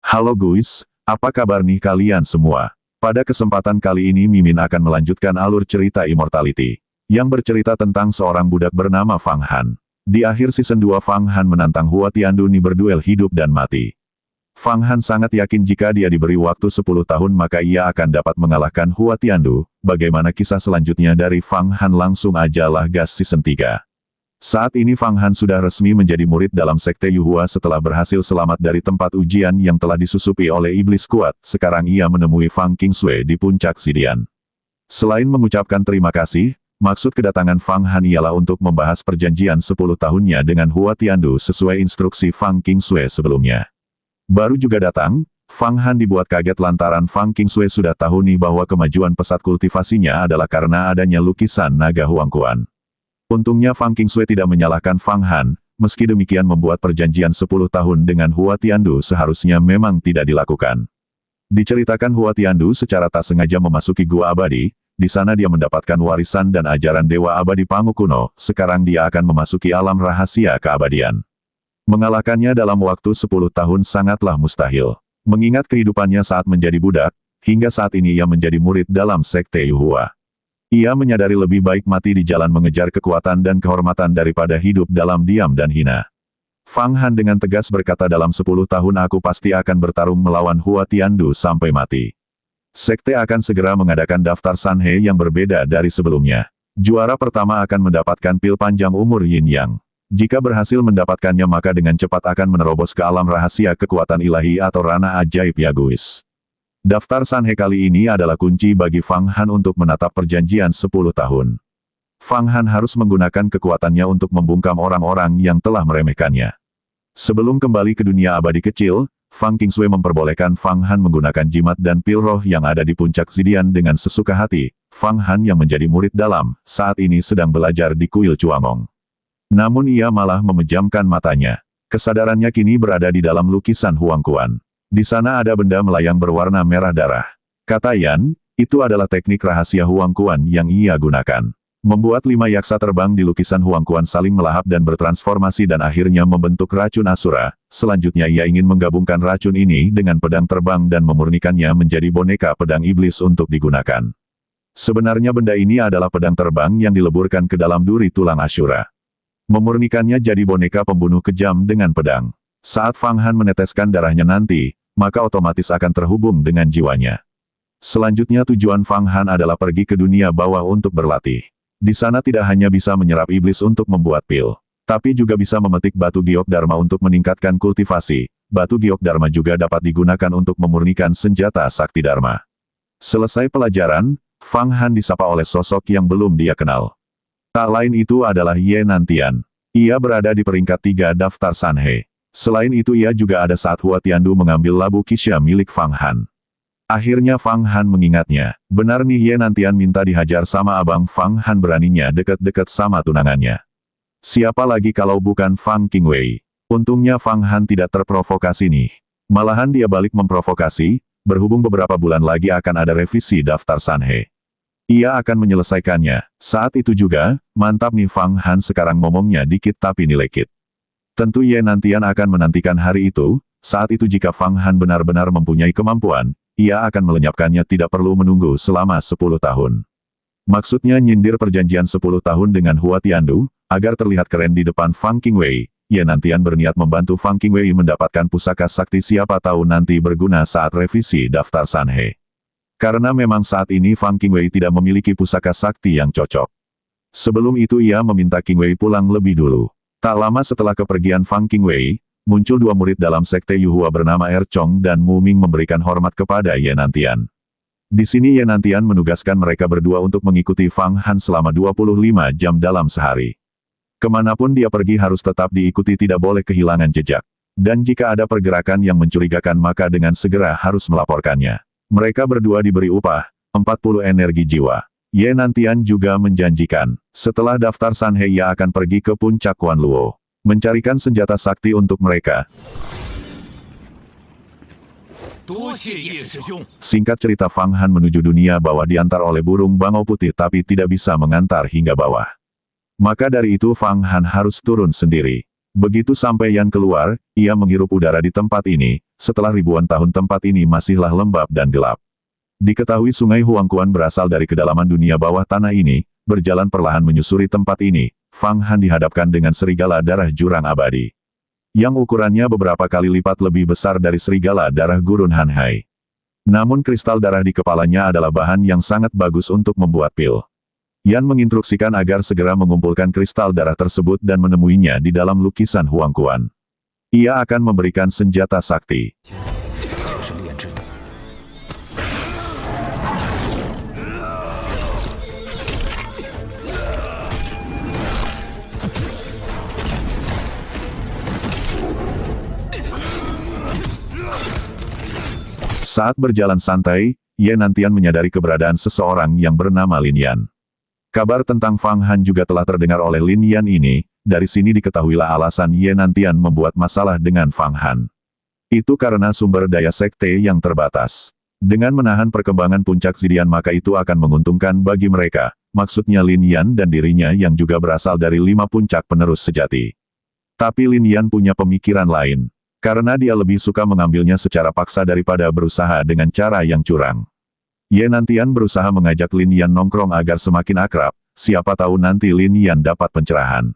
Halo guys, apa kabar nih kalian semua? Pada kesempatan kali ini Mimin akan melanjutkan alur cerita Immortality, yang bercerita tentang seorang budak bernama Fang Han. Di akhir season 2 Fang Han menantang Hua Tiandu Ni berduel hidup dan mati. Fang Han sangat yakin jika dia diberi waktu 10 tahun maka ia akan dapat mengalahkan Hua Tiandu. Bagaimana kisah selanjutnya dari Fang Han, langsung aja lah gas season 3. Saat ini Fang Han sudah resmi menjadi murid dalam sekte Yuhua setelah berhasil selamat dari tempat ujian yang telah disusupi oleh iblis kuat. Sekarang ia menemui Fang Qingshui di puncak Zidian. Selain mengucapkan terima kasih, maksud kedatangan Fang Han ialah untuk membahas perjanjian 10 tahunnya dengan Hua Tiandu sesuai instruksi Fang Qingshui sebelumnya. Baru juga datang, Fang Han dibuat kaget lantaran Fang Qingshui sudah tahu nih bahwa kemajuan pesat kultivasinya adalah karena adanya lukisan naga Huangquan. Untungnya Fang Qingshui tidak menyalahkan Fang Han, meski demikian membuat perjanjian 10 tahun dengan Hua Tiandu seharusnya memang tidak dilakukan. Diceritakan Hua Tiandu secara tak sengaja memasuki gua abadi, di sana dia mendapatkan warisan dan ajaran Dewa Abadi Pangu kuno, sekarang dia akan memasuki alam rahasia keabadian. Mengalahkannya dalam waktu 10 tahun sangatlah mustahil. Mengingat kehidupannya saat menjadi budak, hingga saat ini ia menjadi murid dalam sekte Yuhua. Ia menyadari lebih baik mati di jalan mengejar kekuatan dan kehormatan daripada hidup dalam diam dan hina. Fang Han dengan tegas berkata, dalam 10 tahun aku pasti akan bertarung melawan Hua Tiandu sampai mati. Sekte akan segera mengadakan daftar Sanhe yang berbeda dari sebelumnya. Juara pertama akan mendapatkan pil panjang umur Yin Yang. Jika berhasil mendapatkannya maka dengan cepat akan menerobos ke alam rahasia kekuatan ilahi atau ranah ajaib ya guys. Daftar Sanhe kali ini adalah kunci bagi Fang Han untuk menatap perjanjian 10 tahun. Fang Han harus menggunakan kekuatannya untuk membungkam orang-orang yang telah meremehkannya. Sebelum kembali ke dunia abadi kecil, Fang Qingshui memperbolehkan Fang Han menggunakan jimat dan pil roh yang ada di puncak Zidian dengan sesuka hati. Fang Han yang menjadi murid dalam, saat ini sedang belajar di kuil Chuangong. Namun ia malah memejamkan matanya. Kesadarannya kini berada di dalam lukisan Huangquan. Di sana ada benda melayang berwarna merah darah. Kata Yan, itu adalah teknik rahasia Huangquan yang ia gunakan. Membuat 5 yaksa terbang di lukisan Huangquan saling melahap dan bertransformasi dan akhirnya membentuk racun Asura. Selanjutnya ia ingin menggabungkan racun ini dengan pedang terbang dan memurnikannya menjadi boneka pedang iblis untuk digunakan. Sebenarnya benda ini adalah pedang terbang yang dileburkan ke dalam duri tulang Ashura. Memurnikannya jadi boneka pembunuh kejam dengan pedang. Saat Fang Han meneteskan darahnya nanti, maka otomatis akan terhubung dengan jiwanya. Selanjutnya tujuan Fang Han adalah pergi ke dunia bawah untuk berlatih. Di sana tidak hanya bisa menyerap iblis untuk membuat pil, tapi juga bisa memetik batu giok dharma untuk meningkatkan kultivasi. Batu giok dharma juga dapat digunakan untuk memurnikan senjata sakti dharma. Selesai pelajaran, Fang Han disapa oleh sosok yang belum dia kenal. Tak lain itu adalah Ye Nantian. Ia berada di peringkat 3 daftar Sanhe. Selain itu ia juga ada saat Hua Tiandu mengambil labu Qixia milik Fang Han. Akhirnya Fang Han mengingatnya. Benar nih, Ye Nantian minta dihajar sama abang Fang Han, beraninya deket-deket sama tunangannya. Siapa lagi kalau bukan Fang Qingwei. Untungnya Fang Han tidak terprovokasi nih. Malahan dia balik memprovokasi, berhubung beberapa bulan lagi akan ada revisi daftar Sanhe. Ia akan menyelesaikannya. Saat itu juga, mantap nih Fang Han, sekarang ngomongnya dikit tapi nilekit. Tentu Ye Nantian akan menantikan hari itu. Saat itu jika Fang Han benar-benar mempunyai kemampuan, ia akan melenyapkannya tidak perlu menunggu selama 10 tahun. Maksudnya nyindir perjanjian 10 tahun dengan Hua Tiandu, agar terlihat keren di depan Fang Qingwei. Ye Nantian berniat membantu Fang Qingwei mendapatkan pusaka sakti, siapa tahu nanti berguna saat revisi daftar Sanhe. Karena memang saat ini Fang Qingwei tidak memiliki pusaka sakti yang cocok. Sebelum itu ia meminta Qingwei pulang lebih dulu. Tak lama setelah kepergian Fang Qingwei, muncul 2 murid dalam sekte Yuhua bernama Chong dan Mu Ming memberikan hormat kepada Ye Nantian. Di sini Ye Nantian menugaskan mereka berdua untuk mengikuti Fang Han selama 25 jam dalam sehari. Kemanapun dia pergi harus tetap diikuti, tidak boleh kehilangan jejak. Dan jika ada pergerakan yang mencurigakan maka dengan segera harus melaporkannya. Mereka berdua diberi upah 40 energi jiwa. Ye Nantian juga menjanjikan, setelah daftar Sanhe ia akan pergi ke puncak Quanluo, mencarikan senjata sakti untuk mereka. Singkat cerita, Fang Han menuju dunia bawah diantar oleh burung bangau putih tapi tidak bisa mengantar hingga bawah. Maka dari itu Fang Han harus turun sendiri. Begitu sampai Yan keluar, ia menghirup udara di tempat ini, setelah ribuan tahun tempat ini masihlah lembab dan gelap. Diketahui sungai Huangquan berasal dari kedalaman dunia bawah tanah ini, berjalan perlahan menyusuri tempat ini, Fang Han dihadapkan dengan serigala darah jurang abadi. Yang ukurannya beberapa kali lipat lebih besar dari serigala darah gurun Han Hai. Namun kristal darah di kepalanya adalah bahan yang sangat bagus untuk membuat pil. Yan menginstruksikan agar segera mengumpulkan kristal darah tersebut dan menemuinya di dalam lukisan Huangquan. Ia akan memberikan senjata sakti. Saat berjalan santai, Ye Nantian menyadari keberadaan seseorang yang bernama Lin Yan. Kabar tentang Fang Han juga telah terdengar oleh Lin Yan ini, dari sini diketahuilah alasan Ye Nantian membuat masalah dengan Fang Han. Itu karena sumber daya sekte yang terbatas. Dengan menahan perkembangan puncak Zidian maka itu akan menguntungkan bagi mereka, maksudnya Lin Yan dan dirinya yang juga berasal dari 5 puncak penerus sejati. Tapi Lin Yan punya pemikiran lain. Karena dia lebih suka mengambilnya secara paksa daripada berusaha dengan cara yang curang. Ye Nantian berusaha mengajak Lin Yan nongkrong agar semakin akrab, siapa tahu nanti Lin Yan dapat pencerahan.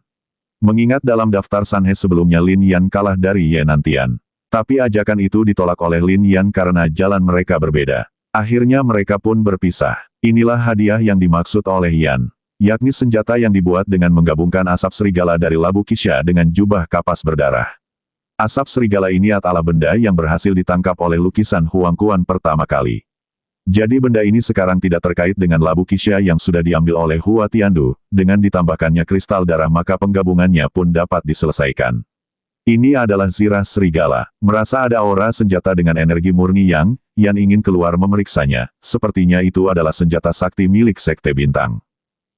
Mengingat dalam daftar Sanhe sebelumnya Lin Yan kalah dari Ye Nantian. Tapi ajakan itu ditolak oleh Lin Yan karena jalan mereka berbeda. Akhirnya mereka pun berpisah. Inilah hadiah yang dimaksud oleh Yan, yakni senjata yang dibuat dengan menggabungkan asap serigala dari labu Kisha dengan jubah kapas berdarah. Asap serigala ini adalah benda yang berhasil ditangkap oleh lukisan Huangquan pertama kali. Jadi benda ini sekarang tidak terkait dengan labu Kisha yang sudah diambil oleh Hua Tiandu, dengan ditambahkannya kristal darah maka penggabungannya pun dapat diselesaikan. Ini adalah zirah serigala. Merasa ada aura senjata dengan energi murni yang ingin keluar memeriksanya, sepertinya itu adalah senjata sakti milik Sekte Bintang.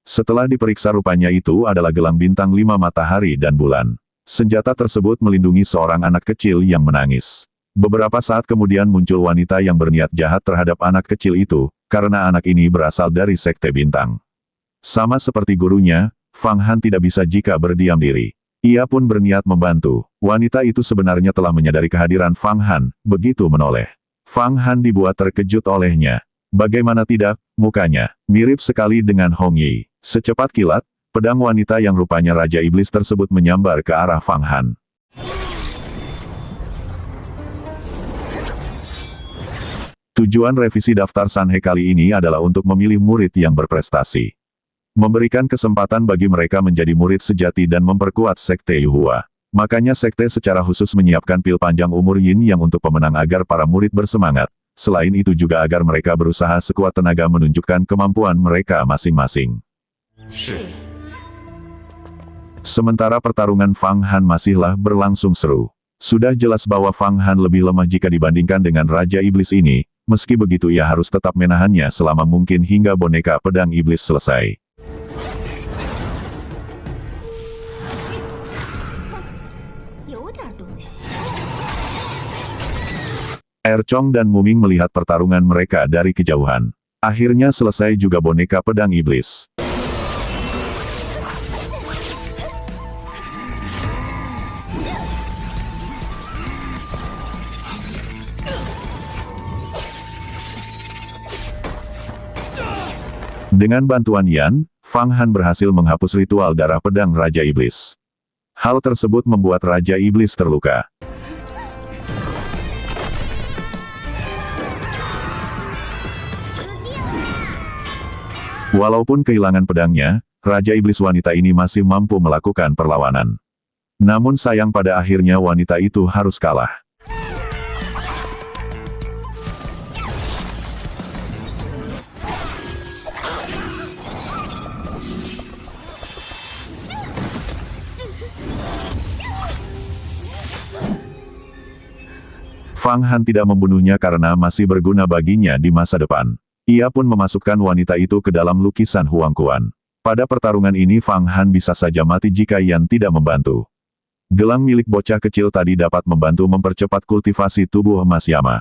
Setelah diperiksa rupanya itu adalah gelang bintang 5 matahari dan bulan. Senjata tersebut melindungi seorang anak kecil yang menangis. Beberapa saat kemudian muncul wanita yang berniat jahat terhadap anak kecil itu, karena anak ini berasal dari Sekte Bintang. Sama seperti gurunya, Fang Han tidak bisa jika berdiam diri. Ia pun berniat membantu. Wanita itu sebenarnya telah menyadari kehadiran Fang Han, begitu menoleh. Fang Han dibuat terkejut olehnya. Bagaimana tidak, mukanya mirip sekali dengan Hong Yi. Secepat kilat, pedang wanita yang rupanya Raja Iblis tersebut menyambar ke arah Fang Han. Tujuan revisi daftar Sanhe kali ini adalah untuk memilih murid yang berprestasi. Memberikan kesempatan bagi mereka menjadi murid sejati dan memperkuat Sekte Yuhua. Makanya Sekte secara khusus menyiapkan pil panjang umur Yin yang untuk pemenang agar para murid bersemangat. Selain itu juga agar mereka berusaha sekuat tenaga menunjukkan kemampuan mereka masing-masing. Sementara pertarungan Fang Han masihlah berlangsung seru. Sudah jelas bahwa Fang Han lebih lemah jika dibandingkan dengan Raja Iblis ini, meski begitu ia harus tetap menahannya selama mungkin hingga boneka pedang iblis selesai. Ercong dan Muming melihat pertarungan mereka dari kejauhan. Akhirnya selesai juga boneka pedang iblis. Dengan bantuan Yan, Fang Han berhasil menghapus ritual darah pedang Raja Iblis. Hal tersebut membuat Raja Iblis terluka. Walaupun kehilangan pedangnya, Raja Iblis wanita ini masih mampu melakukan perlawanan. Namun sayang pada akhirnya wanita itu harus kalah. Fang Han tidak membunuhnya karena masih berguna baginya di masa depan. Ia pun memasukkan wanita itu ke dalam lukisan Huangquan. Pada pertarungan ini Fang Han bisa saja mati jika Yan tidak membantu. Gelang milik bocah kecil tadi dapat membantu mempercepat kultivasi tubuh emas Yama.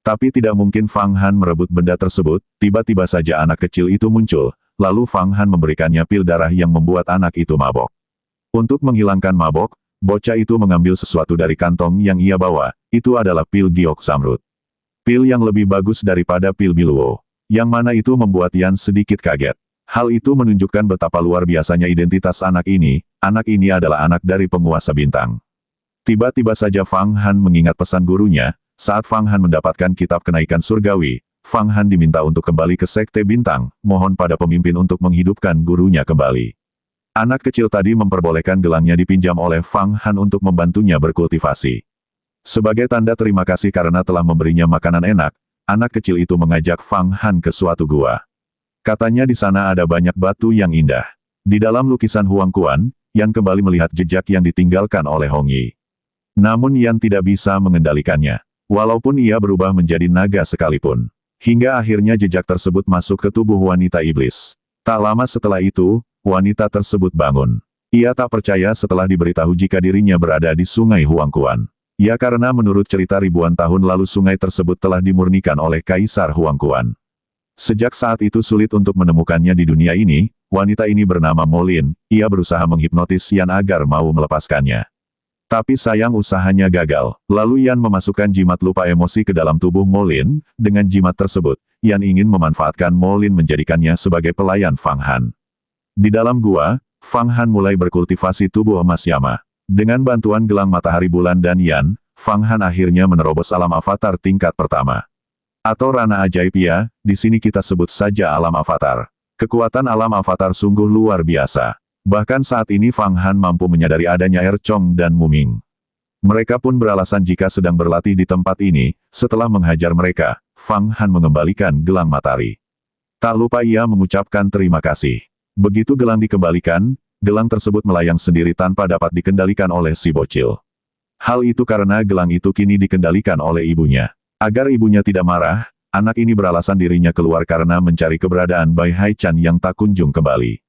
Tapi tidak mungkin Fang Han merebut benda tersebut, tiba-tiba saja anak kecil itu muncul, lalu Fang Han memberikannya pil darah yang membuat anak itu mabok. Untuk menghilangkan mabok, Bocah itu mengambil sesuatu dari kantong yang ia bawa, itu adalah pil giok zamrud. Pil yang lebih bagus daripada pil biluo. Yang mana itu membuat Yan sedikit kaget. Hal itu menunjukkan betapa luar biasanya identitas anak ini adalah anak dari penguasa bintang. Tiba-tiba saja Fang Han mengingat pesan gurunya, saat Fang Han mendapatkan kitab kenaikan surgawi, Fang Han diminta untuk kembali ke Sekte Bintang, mohon pada pemimpin untuk menghidupkan gurunya kembali. Anak kecil tadi memperbolehkan gelangnya dipinjam oleh Fang Han untuk membantunya berkultivasi. Sebagai tanda terima kasih karena telah memberinya makanan enak, anak kecil itu mengajak Fang Han ke suatu gua. Katanya di sana ada banyak batu yang indah. Di dalam lukisan Huang Kuan, Yan kembali melihat jejak yang ditinggalkan oleh Hong Yi. Namun Yan tidak bisa mengendalikannya. Walaupun ia berubah menjadi naga sekalipun. Hingga akhirnya jejak tersebut masuk ke tubuh wanita iblis. Tak lama setelah itu, wanita tersebut bangun. Ia tak percaya setelah diberitahu jika dirinya berada di sungai Huang Kuan. Ya karena menurut cerita ribuan tahun lalu sungai tersebut telah dimurnikan oleh Kaisar Huang Kuan. Sejak saat itu sulit untuk menemukannya di dunia ini, wanita ini bernama Molin, ia berusaha menghipnotis Yan agar mau melepaskannya. Tapi sayang usahanya gagal, lalu Yan memasukkan jimat lupa emosi ke dalam tubuh Molin, dengan jimat tersebut, Yan ingin memanfaatkan Molin menjadikannya sebagai pelayan Fang Han. Di dalam gua, Fang Han mulai berkultivasi tubuh emas Yama. Dengan bantuan gelang matahari bulan dan Yan, Fang Han akhirnya menerobos alam avatar tingkat pertama. Atau ranah ajaib ya, di sini kita sebut saja alam avatar. Kekuatan alam avatar sungguh luar biasa. Bahkan saat ini Fang Han mampu menyadari adanya Chong dan Muming. Mereka pun beralasan jika sedang berlatih di tempat ini, setelah menghajar mereka, Fang Han mengembalikan gelang matahari. Tak lupa ia mengucapkan terima kasih. Begitu gelang dikembalikan, gelang tersebut melayang sendiri tanpa dapat dikendalikan oleh si bocil. Hal itu karena gelang itu kini dikendalikan oleh ibunya. Agar ibunya tidak marah, anak ini beralasan dirinya keluar karena mencari keberadaan Bai Haichan yang tak kunjung kembali.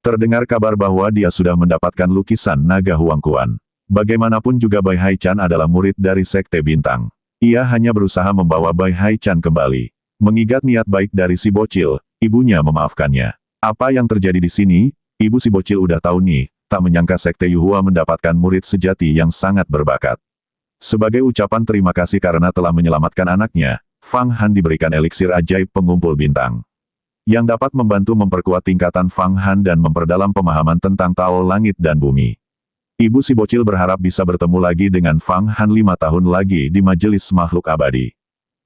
Terdengar kabar bahwa dia sudah mendapatkan lukisan naga Huang Kuan. Bagaimanapun juga Bai Haichan adalah murid dari Sekte Bintang. Ia hanya berusaha membawa Bai Haichan kembali. Mengingat niat baik dari si bocil, ibunya memaafkannya. Apa yang terjadi di sini, ibu si bocil udah tahu nih, tak menyangka Sekte Yuhua mendapatkan murid sejati yang sangat berbakat. Sebagai ucapan terima kasih karena telah menyelamatkan anaknya, Fang Han diberikan eliksir ajaib pengumpul bintang. Yang dapat membantu memperkuat tingkatan Fang Han dan memperdalam pemahaman tentang Tao Langit dan Bumi. Ibu si bocil berharap bisa bertemu lagi dengan Fang Han 5 tahun lagi di Majelis Makhluk Abadi.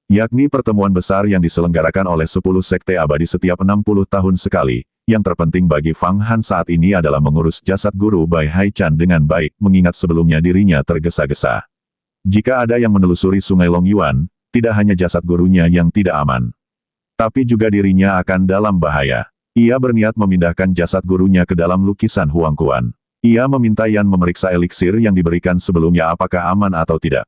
Yakni pertemuan besar yang diselenggarakan oleh 10 sekte abadi setiap 60 tahun sekali. Yang terpenting bagi Fang Han saat ini adalah mengurus jasad guru Bai Haichan dengan baik, mengingat sebelumnya dirinya tergesa-gesa. Jika ada yang menelusuri sungai Long Yuan, tidak hanya jasad gurunya yang tidak aman. Tapi juga dirinya akan dalam bahaya. Ia berniat memindahkan jasad gurunya ke dalam lukisan Huang Kuan. Ia meminta Yan memeriksa eliksir yang diberikan sebelumnya apakah aman atau tidak.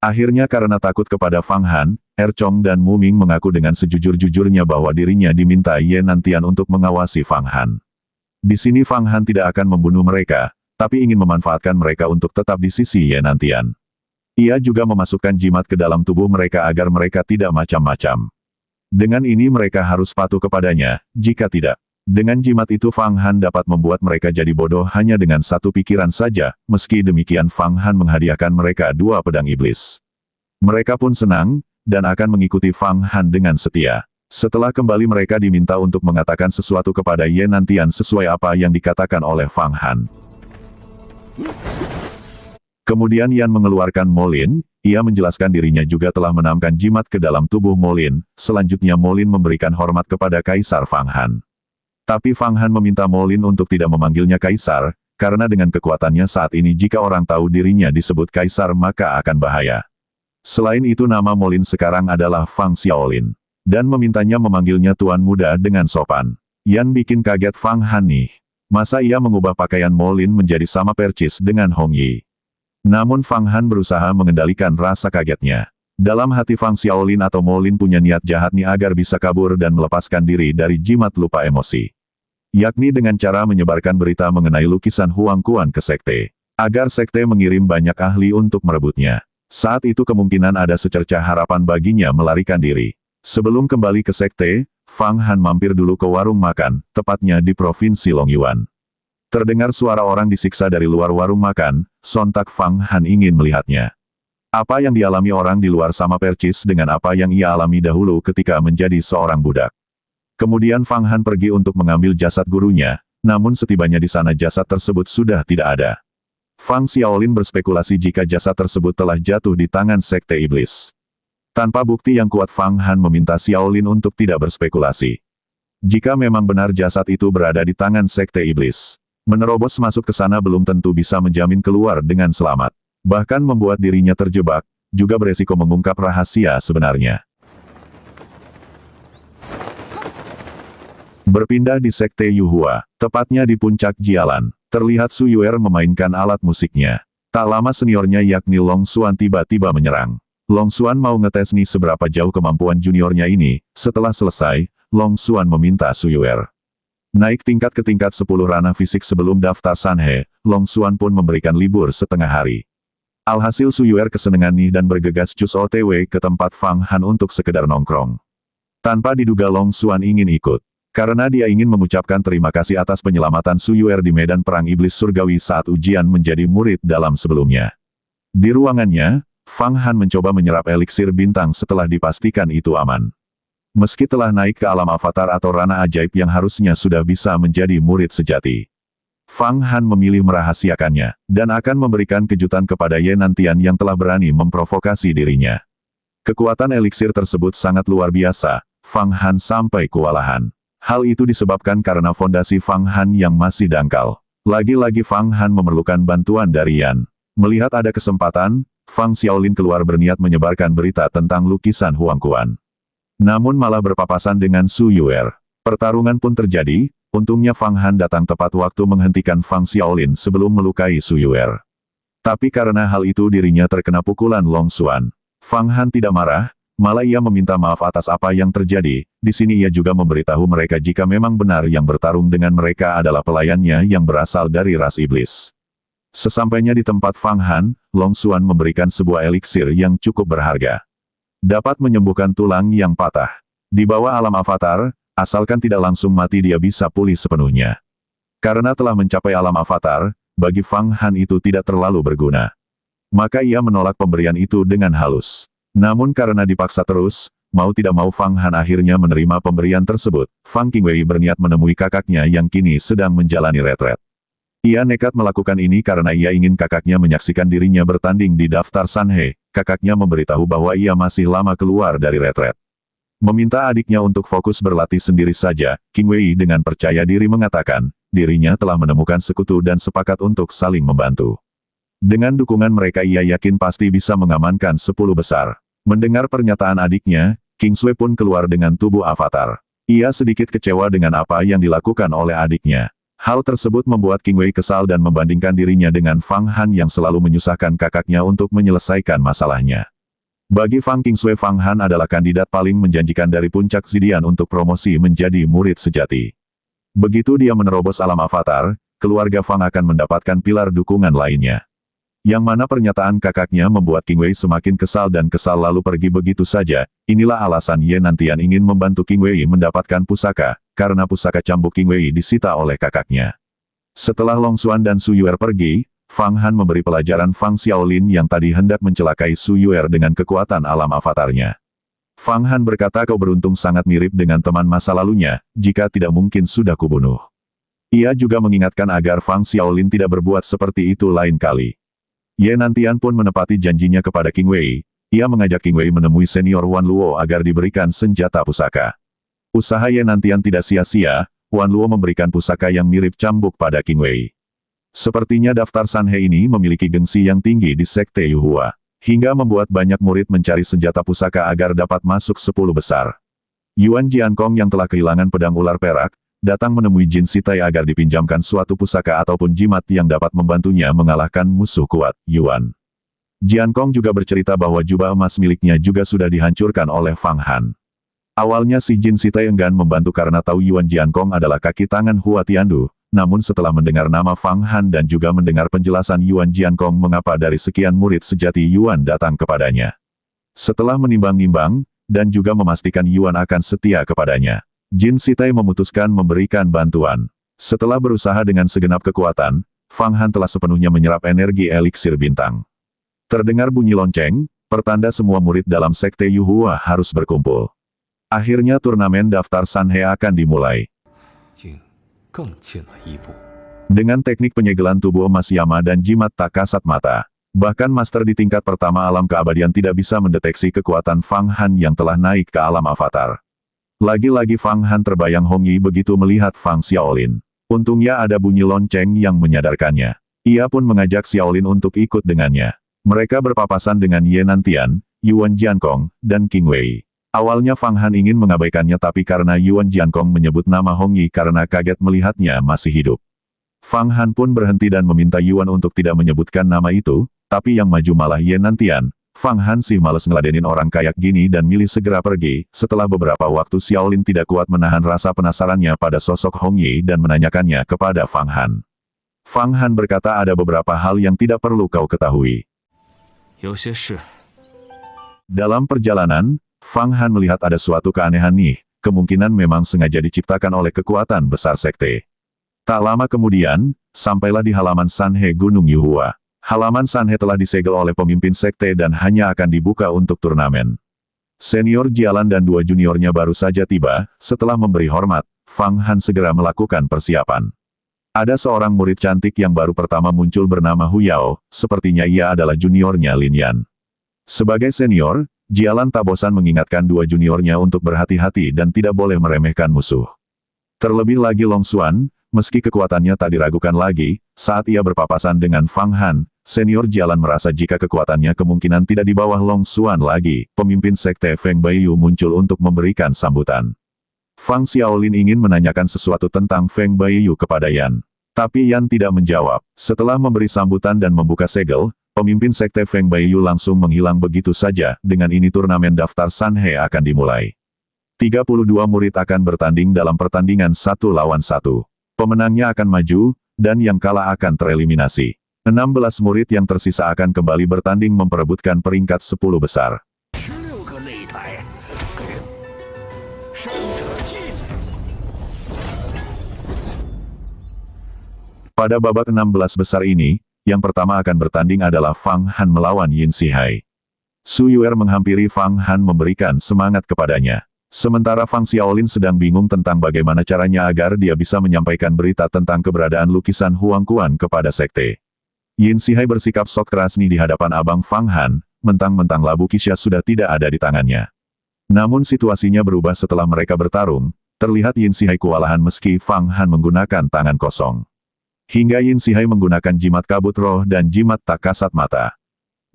Akhirnya karena takut kepada Fang Han, Chong dan Muming mengaku dengan sejujur-jujurnya bahwa dirinya diminta Ye Nantian untuk mengawasi Fang Han. Di sini Fang Han tidak akan membunuh mereka, tapi ingin memanfaatkan mereka untuk tetap di sisi Ye Nantian. Ia juga memasukkan jimat ke dalam tubuh mereka agar mereka tidak macam-macam. Dengan ini mereka harus patuh kepadanya, jika tidak. Dengan jimat itu Fang Han dapat membuat mereka jadi bodoh hanya dengan satu pikiran saja, meski demikian Fang Han menghadiahkan mereka 2 pedang iblis. Mereka pun senang, dan akan mengikuti Fang Han dengan setia. Setelah kembali mereka diminta untuk mengatakan sesuatu kepada Ye Nantian sesuai apa yang dikatakan oleh Fang Han. Kemudian Yan mengeluarkan Molin, ia menjelaskan dirinya juga telah menanamkan jimat ke dalam tubuh Molin, selanjutnya Molin memberikan hormat kepada Kaisar Fang Han. Tapi Fang Han meminta Molin untuk tidak memanggilnya Kaisar, karena dengan kekuatannya saat ini jika orang tahu dirinya disebut Kaisar maka akan bahaya. Selain itu nama Molin sekarang adalah Fang Xiaolin, dan memintanya memanggilnya Tuan Muda dengan sopan. Yan bikin kaget Fang Han nih. Masa ia mengubah pakaian Molin menjadi sama percis dengan Hong Yi. Namun Fang Han berusaha mengendalikan rasa kagetnya. Dalam hati Fang Xiaolin atau Molin punya niat jahat nih agar bisa kabur dan melepaskan diri dari jimat lupa emosi. Yakni dengan cara menyebarkan berita mengenai lukisan Huang Kuan ke sekte. Agar sekte mengirim banyak ahli untuk merebutnya. Saat itu kemungkinan ada secercah harapan baginya melarikan diri. Sebelum kembali ke sekte, Fang Han mampir dulu ke warung makan, tepatnya di Provinsi Long Yuan. Terdengar suara orang disiksa dari luar warung makan, sontak Fang Han ingin melihatnya. Apa yang dialami orang di luar sama percis dengan apa yang ia alami dahulu ketika menjadi seorang budak. Kemudian Fang Han pergi untuk mengambil jasad gurunya, namun setibanya di sana jasad tersebut sudah tidak ada. Fang Xiaolin berspekulasi jika jasad tersebut telah jatuh di tangan Sekte Iblis. Tanpa bukti yang kuat Fang Han meminta Xiaolin untuk tidak berspekulasi. Jika memang benar jasad itu berada di tangan Sekte Iblis, menerobos masuk ke sana belum tentu bisa menjamin keluar dengan selamat. Bahkan membuat dirinya terjebak, juga beresiko mengungkap rahasia sebenarnya. Berpindah di Sekte Yuhua, tepatnya di puncak Jialan, terlihat Su Yuer memainkan alat musiknya. Tak lama seniornya yakni Long Xuan tiba-tiba menyerang. Long Xuan mau ngetes nih seberapa jauh kemampuan juniornya ini. Setelah selesai, Long Xuan meminta Su Yuer naik tingkat ke tingkat 10 ranah fisik sebelum daftar Sanhe. Long Xuan pun memberikan libur setengah hari. Alhasil Su Yuer kesenangan nih dan bergegas cus OTW ke tempat Fang Han untuk sekedar nongkrong. Tanpa diduga Long Xuan ingin ikut. Karena dia ingin mengucapkan terima kasih atas penyelamatan Su Yuer di medan perang iblis surgawi saat ujian menjadi murid dalam sebelumnya. Di ruangannya, Fang Han mencoba menyerap eliksir bintang setelah dipastikan itu aman. Meski telah naik ke alam avatar atau ranah ajaib yang harusnya sudah bisa menjadi murid sejati. Fang Han memilih merahasiakannya, dan akan memberikan kejutan kepada Ye Nantian yang telah berani memprovokasi dirinya. Kekuatan eliksir tersebut sangat luar biasa, Fang Han sampai kewalahan. Hal itu disebabkan karena fondasi Fang Han yang masih dangkal. Lagi-lagi Fang Han memerlukan bantuan dari Yan. Melihat ada kesempatan, Fang Xiaolin keluar berniat menyebarkan berita tentang lukisan Huang Quan. Namun malah berpapasan dengan Su Yuer. Pertarungan pun terjadi, untungnya Fang Han datang tepat waktu menghentikan Fang Xiaolin sebelum melukai Su Yuer. Tapi karena hal itu dirinya terkena pukulan Long Xuan. Fang Han tidak marah, malah ia meminta maaf atas apa yang terjadi. Di sini ia juga memberitahu mereka jika memang benar yang bertarung dengan mereka adalah pelayannya yang berasal dari ras iblis. Sesampainya di tempat Fang Han, Long Xuan memberikan sebuah eliksir yang cukup berharga. Dapat menyembuhkan tulang yang patah. Di bawah alam avatar, asalkan tidak langsung mati dia bisa pulih sepenuhnya. Karena telah mencapai alam avatar, bagi Fang Han itu tidak terlalu berguna. Maka ia menolak pemberian itu dengan halus. Namun karena dipaksa terus, mau tidak mau Fang Han akhirnya menerima pemberian tersebut. Fang Qingwei berniat menemui kakaknya yang kini sedang menjalani retret. Ia nekat melakukan ini karena ia ingin kakaknya menyaksikan dirinya bertanding di daftar Sanhe. Kakaknya memberitahu bahwa ia masih lama keluar dari retret. Meminta adiknya untuk fokus berlatih sendiri saja, Qingwei dengan percaya diri mengatakan, dirinya telah menemukan sekutu dan sepakat untuk saling membantu. Dengan dukungan mereka ia yakin pasti bisa mengamankan 10 besar. Mendengar pernyataan adiknya, King Sui pun keluar dengan tubuh avatar. Ia sedikit kecewa dengan apa yang dilakukan oleh adiknya. Hal tersebut membuat Qingwei kesal dan membandingkan dirinya dengan Fang Han yang selalu menyusahkan kakaknya untuk menyelesaikan masalahnya. Bagi Fang Qingsui, Fang Han adalah kandidat paling menjanjikan dari puncak Zidian untuk promosi menjadi murid sejati. Begitu dia menerobos alam avatar, keluarga Fang akan mendapatkan pilar dukungan lainnya. Yang mana pernyataan kakaknya membuat Qingwei semakin kesal dan kesal lalu pergi begitu saja. Inilah alasan Ye Nantian ingin membantu Qingwei mendapatkan pusaka, karena pusaka cambuk Qingwei disita oleh kakaknya. Setelah Long Xuan dan Su Yuer pergi, Fang Han memberi pelajaran Fang Xiaolin yang tadi hendak mencelakai Su Yuer dengan kekuatan alam avatarnya. Fang Han berkata, kau beruntung sangat mirip dengan teman masa lalunya, jika tidak mungkin sudah kubunuh. Ia juga mengingatkan agar Fang Xiaolin tidak berbuat seperti itu lain kali. Ye Nantian pun menepati janjinya kepada Qingwei. Ia mengajak Qingwei menemui senior Wan Luo agar diberikan senjata pusaka. Usaha Ye Nantian tidak sia-sia, Wan Luo memberikan pusaka yang mirip cambuk pada Qingwei. Sepertinya daftar Sanhe ini memiliki gengsi yang tinggi di Sekte Yuhua, hingga membuat banyak murid mencari senjata pusaka agar dapat masuk 10 besar. Yuan Jiankong yang telah kehilangan pedang ular perak, datang menemui Jin Sitai agar dipinjamkan suatu pusaka ataupun jimat yang dapat membantunya mengalahkan musuh kuat, Yuan. Jiankong juga bercerita bahwa jubah emas miliknya juga sudah dihancurkan oleh Fang Han. Awalnya si Jin Sitai enggan membantu karena tahu Yuan Jiankong adalah kaki tangan Hua Tiandu, namun setelah mendengar nama Fang Han dan juga mendengar penjelasan Yuan Jiankong mengapa dari sekian murid sejati Yuan datang kepadanya. Setelah menimbang-nimbang, dan juga memastikan Yuan akan setia kepadanya, Jin Sitai memutuskan memberikan bantuan. Setelah berusaha dengan segenap kekuatan, Fang Han telah sepenuhnya menyerap energi eliksir bintang. Terdengar bunyi lonceng, pertanda semua murid dalam sekte Yuhua harus berkumpul. Akhirnya turnamen daftar Sanhe akan dimulai. Dengan teknik penyegelan tubuh emas Yama dan jimat tak kasat mata, bahkan master di tingkat pertama alam keabadian tidak bisa mendeteksi kekuatan Fang Han yang telah naik ke alam avatar. Lagi-lagi Fang Han terbayang Hong Yi begitu melihat Fang Xiaolin. Untungnya ada bunyi lonceng yang menyadarkannya. Ia pun mengajak Xiaolin untuk ikut dengannya. Mereka berpapasan dengan Ye Nantian, Yuan Jiankong, dan Qing Wei. Awalnya Fang Han ingin mengabaikannya tapi karena Yuan Jiankong menyebut nama Hong Yi karena kaget melihatnya masih hidup. Fang Han pun berhenti dan meminta Yuan untuk tidak menyebutkan nama itu, tapi yang maju malah Ye Nantian. Fang Han sih males ngeladenin orang kayak gini dan milih segera pergi. Setelah beberapa waktu Xiaolin tidak kuat menahan rasa penasarannya pada sosok Hong Yi dan menanyakannya kepada Fang Han. Fang Han berkata ada beberapa hal yang tidak perlu kau ketahui. Dalam perjalanan, Fang Han melihat ada suatu keanehan nih, kemungkinan memang sengaja diciptakan oleh kekuatan besar sekte. Tak lama kemudian, sampailah di halaman Sanhe Gunung Yuhua. Halaman Sanhe telah disegel oleh pemimpin sekte dan hanya akan dibuka untuk turnamen. Senior Jialan dan dua juniornya baru saja tiba. Setelah memberi hormat, Fang Han segera melakukan persiapan. Ada seorang murid cantik yang baru pertama muncul bernama Hu Yao, sepertinya ia adalah juniornya Lin Yan. Sebagai senior, Jialan tak bosan mengingatkan dua juniornya untuk berhati-hati dan tidak boleh meremehkan musuh. Terlebih lagi Long Xuan, meski kekuatannya tak diragukan lagi, saat ia berpapasan dengan Fang Han, senior Jialan merasa jika kekuatannya kemungkinan tidak di bawah Long Xuan lagi, pemimpin sekte Feng Baiyu muncul untuk memberikan sambutan. Fang Xiaolin ingin menanyakan sesuatu tentang Feng Baiyu kepada Yan. Tapi Yan tidak menjawab. Setelah memberi sambutan dan membuka segel, pemimpin sekte Feng Baiyu langsung menghilang begitu saja. Dengan ini turnamen daftar Sanhe akan dimulai. 32 murid akan bertanding dalam pertandingan 1 lawan 1. Pemenangnya akan maju, dan yang kalah akan tereliminasi. 16 murid yang tersisa akan kembali bertanding memperebutkan peringkat 10 besar. Pada babak 16 besar ini, yang pertama akan bertanding adalah Fang Han melawan Yin Sihai. Su Yuer menghampiri Fang Han memberikan semangat kepadanya. Sementara Fang Xiaolin sedang bingung tentang bagaimana caranya agar dia bisa menyampaikan berita tentang keberadaan lukisan Huang Kuan kepada sekte. Yin Sihai bersikap sok keras nih di hadapan abang Fang Han, mentang-mentang labu Kisha sudah tidak ada di tangannya. Namun situasinya berubah setelah mereka bertarung, terlihat Yin Sihai kewalahan meski Fang Han menggunakan tangan kosong. Hingga Yin Sihai menggunakan jimat kabut roh dan jimat tak kasat mata.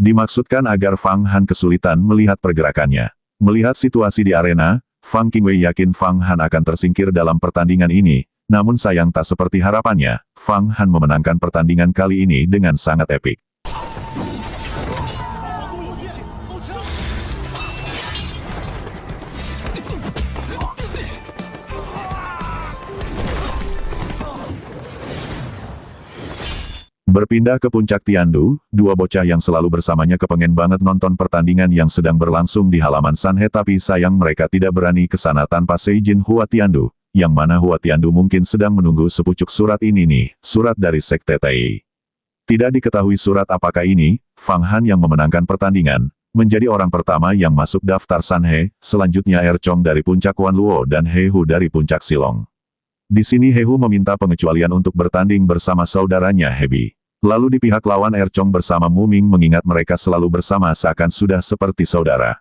Dimaksudkan agar Fang Han kesulitan melihat pergerakannya. Melihat situasi di arena, Fang Qingwei yakin Fang Han akan tersingkir dalam pertandingan ini, namun sayang tak seperti harapannya, Fang Han memenangkan pertandingan kali ini dengan sangat epik. Berpindah ke puncak Tiandu, dua bocah yang selalu bersamanya kepengen banget nonton pertandingan yang sedang berlangsung di halaman Sanhe tapi sayang mereka tidak berani ke sana tanpa seizin Hua Tiandu, yang mana Hua Tiandu mungkin sedang menunggu sepucuk surat ini nih, surat dari Sekte Tai. Tidak diketahui surat apakah ini, Fang Han yang memenangkan pertandingan, menjadi orang pertama yang masuk daftar Sanhe, selanjutnya Er Chong dari puncak Wanluo dan He Hu dari puncak Silong. Di sini He Hu meminta pengecualian untuk bertanding bersama saudaranya Hebi. Lalu di pihak lawan Er Chong bersama Mu Ming mengingat mereka selalu bersama seakan sudah seperti saudara.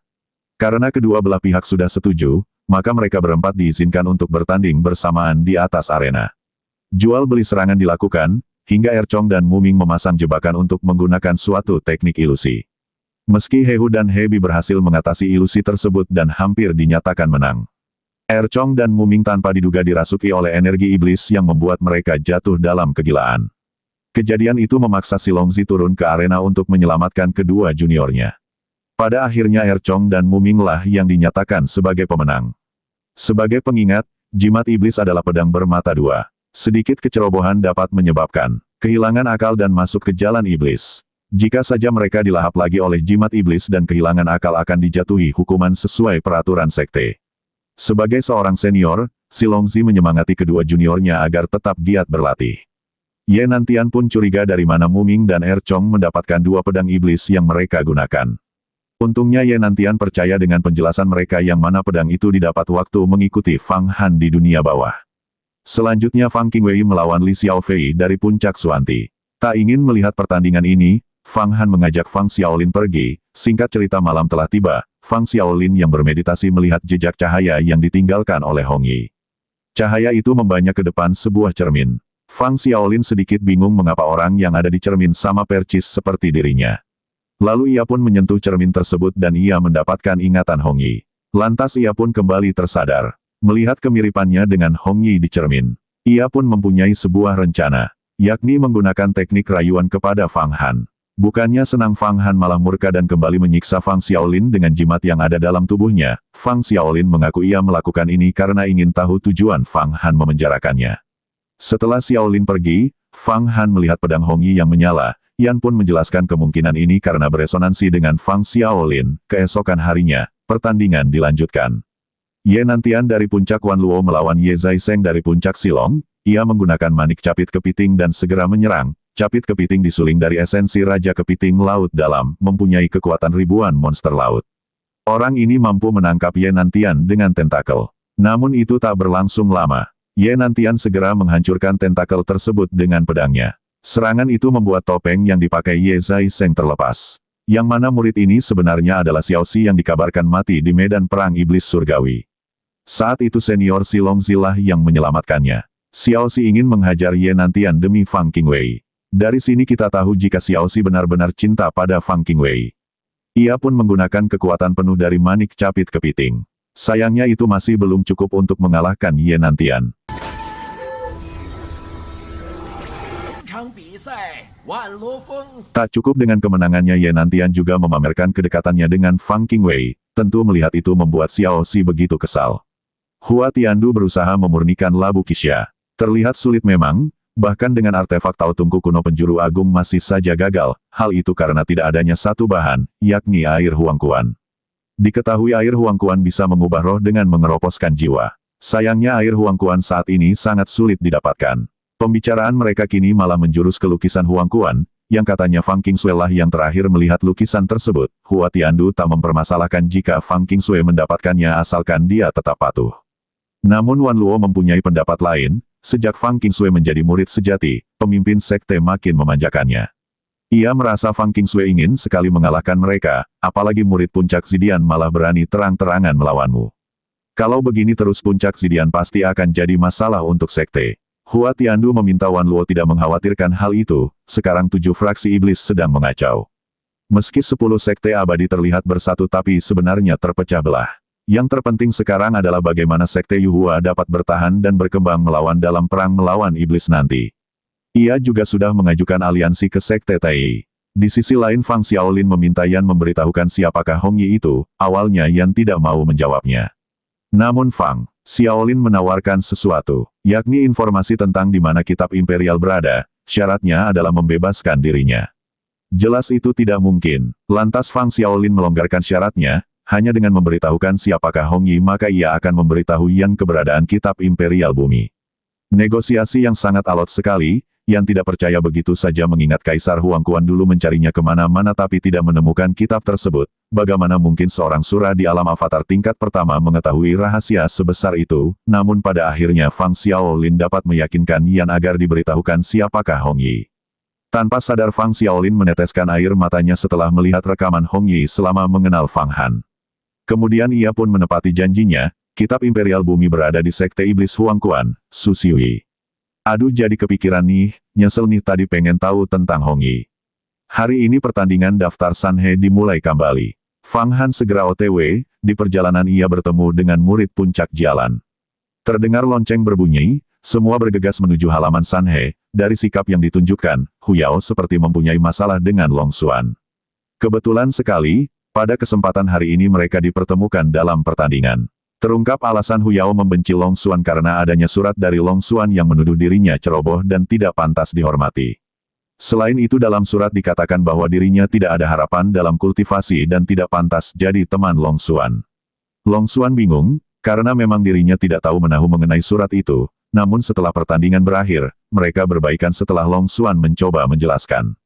Karena kedua belah pihak sudah setuju, maka mereka berempat diizinkan untuk bertanding bersamaan di atas arena. Jual beli serangan dilakukan, hingga Er Chong dan Mu Ming memasang jebakan untuk menggunakan suatu teknik ilusi. Meski He Hu dan Hebi berhasil mengatasi ilusi tersebut dan hampir dinyatakan menang. Er Chong dan Mu Ming tanpa diduga dirasuki oleh energi iblis yang membuat mereka jatuh dalam kegilaan. Kejadian itu memaksa Silongzi turun ke arena untuk menyelamatkan kedua juniornya. Pada akhirnya Er Chong dan Mu Ming lah yang dinyatakan sebagai pemenang. Sebagai pengingat, jimat iblis adalah pedang bermata dua. Sedikit kecerobohan dapat menyebabkan kehilangan akal dan masuk ke jalan iblis. Jika saja mereka dilahap lagi oleh jimat iblis dan kehilangan akal akan dijatuhi hukuman sesuai peraturan sekte. Sebagai seorang senior, Si Longzi menyemangati kedua juniornya agar tetap giat berlatih. Ye Nantian pun curiga dari mana Muming dan Chong mendapatkan dua pedang iblis yang mereka gunakan. Untungnya Ye Nantian percaya dengan penjelasan mereka yang mana pedang itu didapat waktu mengikuti Fang Han di dunia bawah. Selanjutnya Fang Qingwei melawan Li Xiaofei dari puncak Suanti. Tak ingin melihat pertandingan ini, Fang Han mengajak Fang Xiaolin pergi. Singkat cerita malam telah tiba, Fang Xiaolin yang bermeditasi melihat jejak cahaya yang ditinggalkan oleh Hong Yi. Cahaya itu membanyak ke depan sebuah cermin. Fang Xiaolin sedikit bingung mengapa orang yang ada di cermin sama percis seperti dirinya. Lalu ia pun menyentuh cermin tersebut dan ia mendapatkan ingatan Hong Yi. Lantas ia pun kembali tersadar. Melihat kemiripannya dengan Hong Yi di cermin. Ia pun mempunyai sebuah rencana, yakni menggunakan teknik rayuan kepada Fang Han. Bukannya senang Fang Han malah murka dan kembali menyiksa Fang Xiaolin dengan jimat yang ada dalam tubuhnya. Fang Xiaolin mengaku ia melakukan ini karena ingin tahu tujuan Fang Han memenjarakannya. Setelah Xiaolin pergi, Fang Han melihat pedang Hong Yi yang menyala. Yan pun menjelaskan kemungkinan ini karena beresonansi dengan Fang Xiaolin. Keesokan harinya, pertandingan dilanjutkan. Ye Nantian dari puncak Wanluo melawan Ye Zaiseng dari puncak Silong. Ia menggunakan manik capit kepiting dan segera menyerang. Capit kepiting disuling dari esensi Raja Kepiting Laut Dalam, mempunyai kekuatan ribuan monster laut. Orang ini mampu menangkap Ye Nantian dengan tentakel. Namun itu tak berlangsung lama. Ye Nantian segera menghancurkan tentakel tersebut dengan pedangnya. Serangan itu membuat topeng yang dipakai Ye Zaiseng terlepas. Yang mana murid ini sebenarnya adalah Xiaoxi yang dikabarkan mati di medan perang iblis surgawi. Saat itu senior Si Longzi lah yang menyelamatkannya. Xiaoxi ingin menghajar Ye Nantian demi Fang Qingwei. Dari sini kita tahu jika Xiaoxi benar-benar cinta pada Fang Qingwei. Ia pun menggunakan kekuatan penuh dari manik capit kepiting. Sayangnya itu masih belum cukup untuk mengalahkan Ye Nantian. Tak cukup dengan kemenangannya, Ye Nantian juga memamerkan kedekatannya dengan Fang Qingwei. Tentu melihat itu membuat Xiaoxi begitu kesal. Hua Tiandu berusaha memurnikan labu Qixia. Terlihat sulit memang. Bahkan dengan artefak Tao Tungku kuno penjuru agung masih saja gagal, hal itu karena tidak adanya satu bahan, yakni air Huangquan. Diketahui air Huangquan bisa mengubah roh dengan mengeroposkan jiwa. Sayangnya air Huangquan saat ini sangat sulit didapatkan. Pembicaraan mereka kini malah menjurus ke lukisan Huangquan, yang katanya Fang Qingsui lah yang terakhir melihat lukisan tersebut. Hua Tiandu tak mempermasalahkan jika Fang Qingsui mendapatkannya asalkan dia tetap patuh. Namun Wanluo mempunyai pendapat lain. Sejak Fang Qingsui menjadi murid sejati, pemimpin sekte makin memanjakannya. Ia merasa Fang Qingsui ingin sekali mengalahkan mereka, apalagi murid puncak Zidian malah berani terang-terangan melawanmu. Kalau begini terus puncak Zidian pasti akan jadi masalah untuk sekte. Hua Tiandu meminta Wanluo tidak mengkhawatirkan hal itu, sekarang 7 fraksi iblis sedang mengacau. Meski 10 sekte abadi terlihat bersatu tapi sebenarnya terpecah belah. Yang terpenting sekarang adalah bagaimana sekte Yuhua dapat bertahan dan berkembang melawan dalam perang melawan iblis nanti. Ia juga sudah mengajukan aliansi ke sekte Tai. Di sisi lain Fang Xiaolin meminta Yan memberitahukan siapakah Hong Yi itu, awalnya Yan tidak mau menjawabnya. Namun Fang Xiaolin menawarkan sesuatu, yakni informasi tentang di mana kitab imperial berada, syaratnya adalah membebaskan dirinya. Jelas itu tidak mungkin, lantas Fang Xiaolin melonggarkan syaratnya. Hanya dengan memberitahukan siapakah Hong Yi maka ia akan memberitahu Yan keberadaan kitab imperial bumi. Negosiasi yang sangat alot sekali, Yan tidak percaya begitu saja mengingat Kaisar Huangquan dulu mencarinya kemana-mana tapi tidak menemukan kitab tersebut. Bagaimana mungkin seorang sura di alam avatar tingkat pertama mengetahui rahasia sebesar itu, namun pada akhirnya Fang Xiaolin dapat meyakinkan Yan agar diberitahukan siapakah Hong Yi. Tanpa sadar Fang Xiaolin meneteskan air matanya setelah melihat rekaman Hong Yi selama mengenal Fang Han. Kemudian ia pun menepati janjinya, kitab imperial bumi berada di sekte iblis Huangquan, Su Xiui. Aduh jadi kepikiran nih, nyesel nih tadi pengen tahu tentang Hong Yi. Hari ini pertandingan daftar Sanhe dimulai kembali. Fang Han segera OTW, di perjalanan ia bertemu dengan murid puncak jalan. Terdengar lonceng berbunyi, semua bergegas menuju halaman Sanhe, dari sikap yang ditunjukkan, Hu Yao seperti mempunyai masalah dengan Long Xuan. Kebetulan sekali, pada kesempatan hari ini mereka dipertemukan dalam pertandingan. Terungkap alasan Hu Yao membenci Long Xuan karena adanya surat dari Long Xuan yang menuduh dirinya ceroboh dan tidak pantas dihormati. Selain itu dalam surat dikatakan bahwa dirinya tidak ada harapan dalam kultivasi dan tidak pantas jadi teman Long Xuan. Long Xuan bingung, Karena memang dirinya tidak tahu menahu mengenai surat itu, namun setelah pertandingan berakhir, mereka berbaikan setelah Long Xuan mencoba menjelaskan.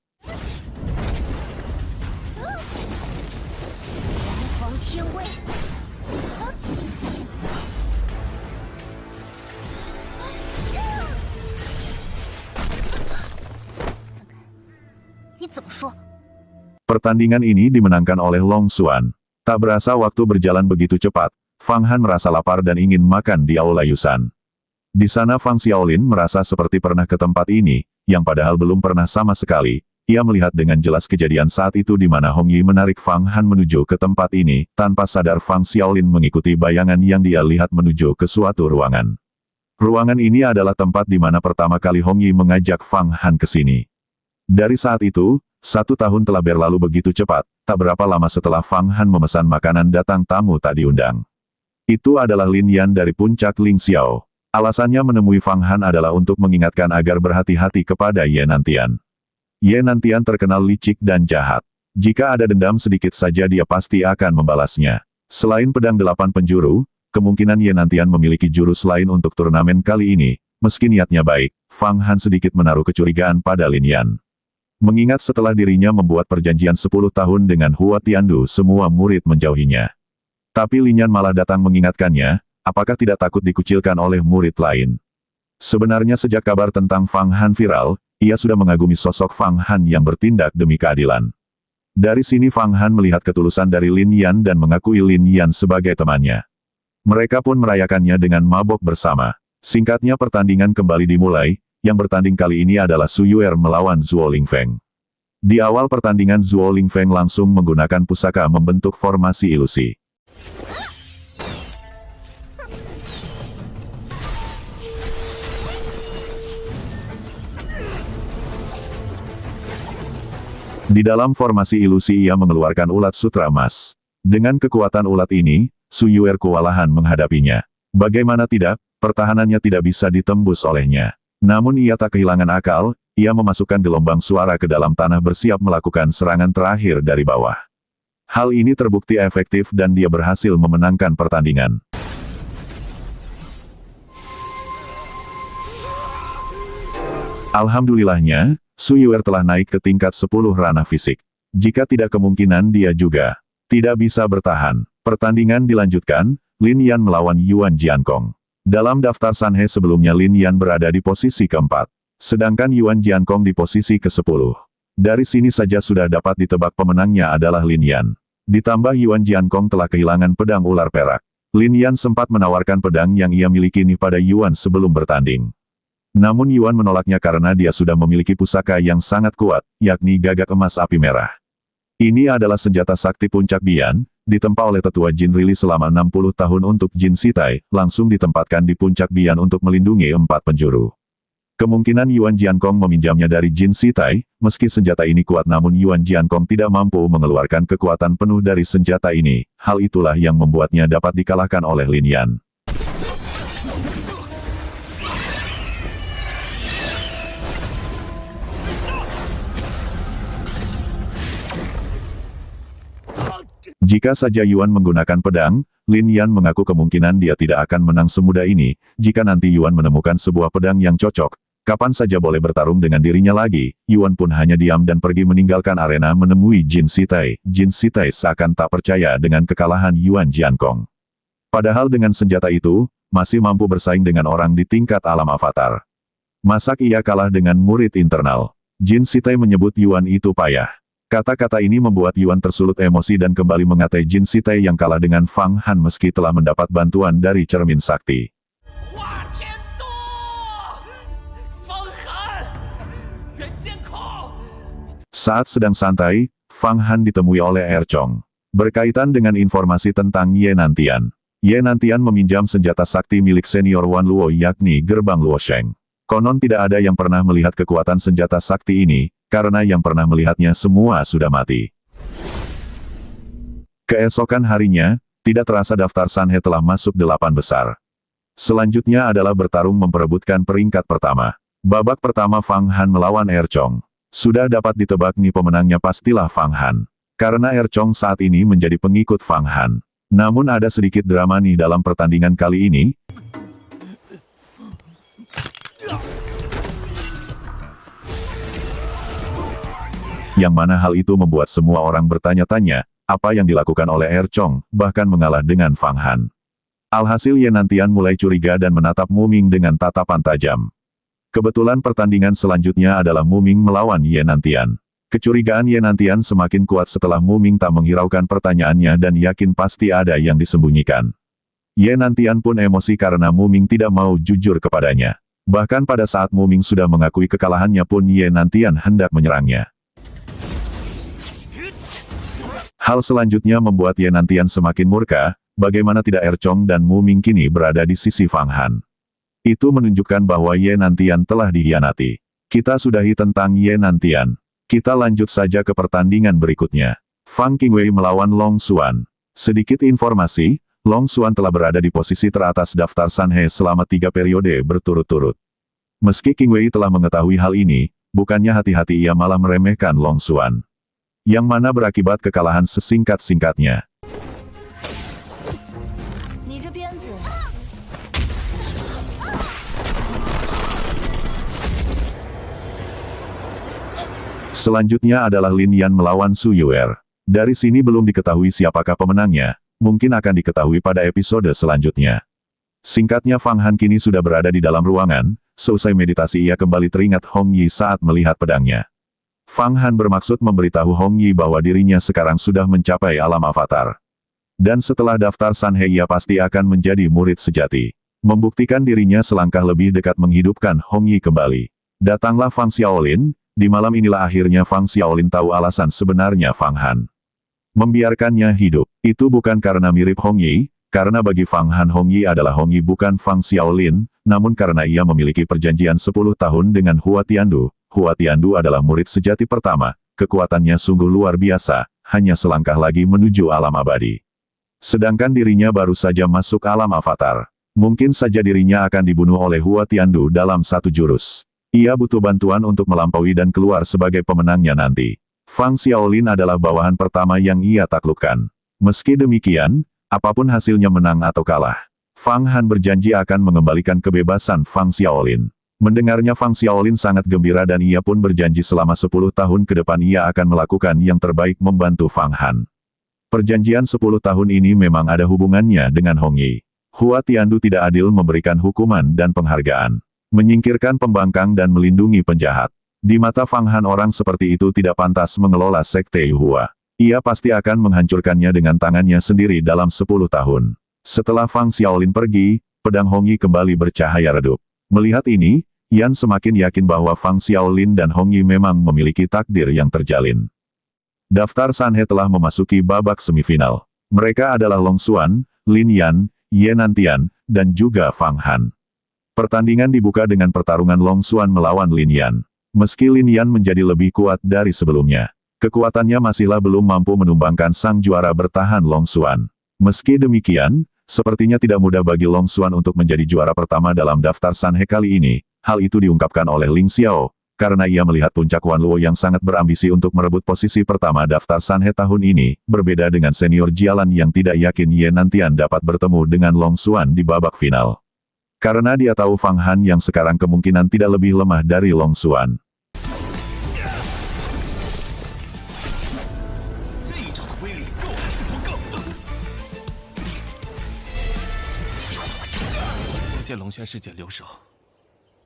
Pertandingan ini dimenangkan oleh Long Xuan. Tak berasa waktu berjalan begitu cepat, Fang Han merasa lapar dan ingin makan di Aula Yusan. Di sana Fang Xiaolin merasa seperti pernah ke tempat ini, yang padahal belum pernah sama sekali. Ia melihat dengan jelas kejadian saat itu di mana Hong Yi menarik Fang Han menuju ke tempat ini, tanpa sadar Fang Xiaolin mengikuti bayangan yang dia lihat menuju ke suatu ruangan. Ruangan ini adalah tempat di mana pertama kali Hong Yi mengajak Fang Han ke sini. Dari saat itu, 1 tahun telah berlalu begitu cepat, tak berapa lama setelah Fang Han memesan makanan datang tamu tak diundang. Itu adalah Lin Yan dari puncak Ling Xiao. Alasannya menemui Fang Han adalah untuk mengingatkan agar berhati-hati kepada Ye Nantian. Ye Nantian terkenal licik dan jahat. Jika ada dendam sedikit saja dia pasti akan membalasnya. Selain pedang 8 penjuru, kemungkinan Ye Nantian memiliki jurus lain untuk turnamen kali ini. Meski niatnya baik, Fang Han sedikit menaruh kecurigaan pada Lin Yan. Mengingat setelah dirinya membuat perjanjian 10 tahun dengan Hua Tiandu semua murid menjauhinya. Tapi Lin Yan malah datang mengingatkannya, apakah tidak takut dikucilkan oleh murid lain. Sebenarnya sejak kabar tentang Fang Han viral, ia sudah mengagumi sosok Fang Han yang bertindak demi keadilan. Dari sini Fang Han melihat ketulusan dari Lin Yan dan mengakui Lin Yan sebagai temannya. Mereka pun merayakannya dengan mabok bersama. Singkatnya pertandingan kembali dimulai, yang bertanding kali ini adalah Su Yuer melawan Zhuo Lingfeng. Di awal pertandingan Zhuo Lingfeng langsung menggunakan pusaka membentuk formasi ilusi. Di dalam formasi ilusi ia mengeluarkan ulat sutra emas. Dengan kekuatan ulat ini, Su Yuer kewalahan menghadapinya. Bagaimana tidak, pertahanannya tidak bisa ditembus olehnya. Namun ia tak kehilangan akal, ia memasukkan gelombang suara ke dalam tanah bersiap melakukan serangan terakhir dari bawah. Hal ini terbukti efektif dan dia berhasil memenangkan pertandingan. Alhamdulillahnya, Su Yuer telah naik ke tingkat 10 ranah fisik. Jika tidak kemungkinan dia juga tidak bisa bertahan. Pertandingan dilanjutkan, Lin Yan melawan Yuan Jiankong. Dalam daftar Sanhe sebelumnya Lin Yan berada di posisi keempat. Sedangkan Yuan Jiankong di posisi ke-10. Dari sini saja sudah dapat ditebak pemenangnya adalah Lin Yan. Ditambah Yuan Jiankong telah kehilangan pedang ular perak. Lin Yan sempat menawarkan pedang yang ia miliki ini pada Yuan sebelum bertanding. Namun Yuan menolaknya karena dia sudah memiliki pusaka yang sangat kuat, yakni gagak emas api merah. Ini adalah senjata sakti puncak Bian, ditempa oleh tetua Jin Rili selama 60 tahun untuk Jin Sitai, langsung ditempatkan di puncak Bian untuk melindungi 4 penjuru. Kemungkinan Yuan Jiankong meminjamnya dari Jin Sitai, meski senjata ini kuat namun Yuan Jiankong tidak mampu mengeluarkan kekuatan penuh dari senjata ini, hal itulah yang membuatnya dapat dikalahkan oleh Lin Yan. Jika saja Yuan menggunakan pedang, Lin Yan mengaku kemungkinan dia tidak akan menang semudah ini. Jika nanti Yuan menemukan sebuah pedang yang cocok, kapan saja boleh bertarung dengan dirinya lagi. Yuan pun hanya diam dan pergi meninggalkan arena menemui Jin Sitai. Jin Sitai seakan tak percaya dengan kekalahan Yuan Jiankong. Padahal dengan senjata itu, masih mampu bersaing dengan orang di tingkat alam avatar. Masak ia kalah dengan murid internal. Jin Sitai menyebut Yuan itu payah. Kata-kata ini membuat Yuan tersulut emosi dan kembali mengatai Jin Sitai yang kalah dengan Fang Han meski telah mendapat bantuan dari cermin sakti. Saat sedang santai, Fang Han ditemui oleh Chong. Berkaitan dengan informasi tentang Ye Nantian. Ye Nantian meminjam senjata sakti milik senior Wan Luo yakni gerbang Luosheng. Konon tidak ada yang pernah melihat kekuatan senjata sakti ini, karena yang pernah melihatnya semua sudah mati. Keesokan harinya, tidak terasa daftar Sanhe telah masuk 8 besar. Selanjutnya adalah bertarung memperebutkan peringkat pertama. Babak pertama Fang Han melawan Chong. Sudah dapat ditebak nih pemenangnya pastilah Fang Han. Karena Chong saat ini menjadi pengikut Fang Han. Namun ada sedikit drama nih dalam pertandingan kali ini. Yang mana hal itu membuat semua orang bertanya-tanya, apa yang dilakukan oleh Erchong, bahkan mengalah dengan Fang Han. Alhasil Ye Nantian mulai curiga dan menatap Muming dengan tatapan tajam. Kebetulan pertandingan selanjutnya adalah Muming melawan Ye Nantian. Kecurigaan Ye Nantian semakin kuat setelah Muming tak menghiraukan pertanyaannya dan yakin pasti ada yang disembunyikan. Ye Nantian pun emosi karena Muming tidak mau jujur kepadanya. Bahkan pada saat Muming sudah mengakui kekalahannya pun Ye Nantian hendak menyerangnya. Hal selanjutnya membuat Ye Nantian semakin murka, bagaimana tidak Erchong dan Muming kini berada di sisi Fang Han. Itu menunjukkan bahwa Ye Nantian telah dikhianati. Kita sudahi tentang Ye Nantian. Kita lanjut saja ke pertandingan berikutnya. Fang Qingwei melawan Long Xuan. Sedikit informasi, Long Xuan telah berada di posisi teratas daftar Sanhe selama 3 periode berturut-turut. Meski Qingwei telah mengetahui hal ini, bukannya hati-hati ia malah meremehkan Long Xuan. Yang mana berakibat kekalahan sesingkat-singkatnya. Selanjutnya adalah Lin Yan melawan Su Yuer. Dari sini belum diketahui siapakah pemenangnya, mungkin akan diketahui pada episode selanjutnya. Singkatnya Fang Han kini sudah berada di dalam ruangan, seusai meditasi ia kembali teringat Hong Yi saat melihat pedangnya. Fang Han bermaksud memberitahu Hong Yi bahwa dirinya sekarang sudah mencapai alam avatar. Dan setelah daftar Sanhe ia pasti akan menjadi murid sejati. Membuktikan dirinya selangkah lebih dekat menghidupkan Hong Yi kembali. Datanglah Fang Xiaolin, di malam inilah akhirnya Fang Xiaolin tahu alasan sebenarnya Fang Han membiarkannya hidup. Itu bukan karena mirip Hong Yi, karena bagi Fang Han Hong Yi adalah Hong Yi bukan Fang Xiaolin, namun karena ia memiliki perjanjian 10 tahun dengan Hua Tiandu. Hua Tiandu adalah murid sejati pertama, kekuatannya sungguh luar biasa, hanya selangkah lagi menuju alam abadi. Sedangkan dirinya baru saja masuk alam avatar. Mungkin saja dirinya akan dibunuh oleh Hua Tiandu dalam satu jurus. Ia butuh bantuan untuk melampaui dan keluar sebagai pemenangnya nanti. Fang Xiaolin adalah bawahan pertama yang ia taklukkan. Meski demikian, apapun hasilnya menang atau kalah, Fang Han berjanji akan mengembalikan kebebasan Fang Xiaolin. Mendengarnya Fang Xiaolin sangat gembira dan ia pun berjanji selama 10 tahun ke depan ia akan melakukan yang terbaik membantu Fang Han. Perjanjian 10 tahun ini memang ada hubungannya dengan Hong Yi. Hua Tiandu tidak adil memberikan hukuman dan penghargaan, menyingkirkan pembangkang dan melindungi penjahat. Di mata Fang Han orang seperti itu tidak pantas mengelola sekte Hua. Ia pasti akan menghancurkannya dengan tangannya sendiri dalam 10 tahun. Setelah Fang Xiaolin pergi, pedang Hong Yi kembali bercahaya redup. Melihat ini, Yan semakin yakin bahwa Fang Xiaolin dan Hong Yi memang memiliki takdir yang terjalin. Daftar Sanhe telah memasuki babak semifinal. Mereka adalah Long Xuan, Lin Yan, Ye Nantian, dan juga Fang Han. Pertandingan dibuka dengan pertarungan Long Xuan melawan Lin Yan. Meski Lin Yan menjadi lebih kuat dari sebelumnya, kekuatannya masihlah belum mampu menumbangkan sang juara bertahan Long Xuan. Meski demikian, sepertinya tidak mudah bagi Long Xuan untuk menjadi juara pertama dalam daftar Sanhe kali ini. Hal itu diungkapkan oleh Ling Xiao, karena ia melihat puncak Wan Luo yang sangat berambisi untuk merebut posisi pertama daftar Sanhe tahun ini, berbeda dengan senior Jialan yang tidak yakin Ye Nantian dapat bertemu dengan Long Xuan di babak final. Karena dia tahu Fang Han yang sekarang kemungkinan tidak lebih lemah dari Long Xuan.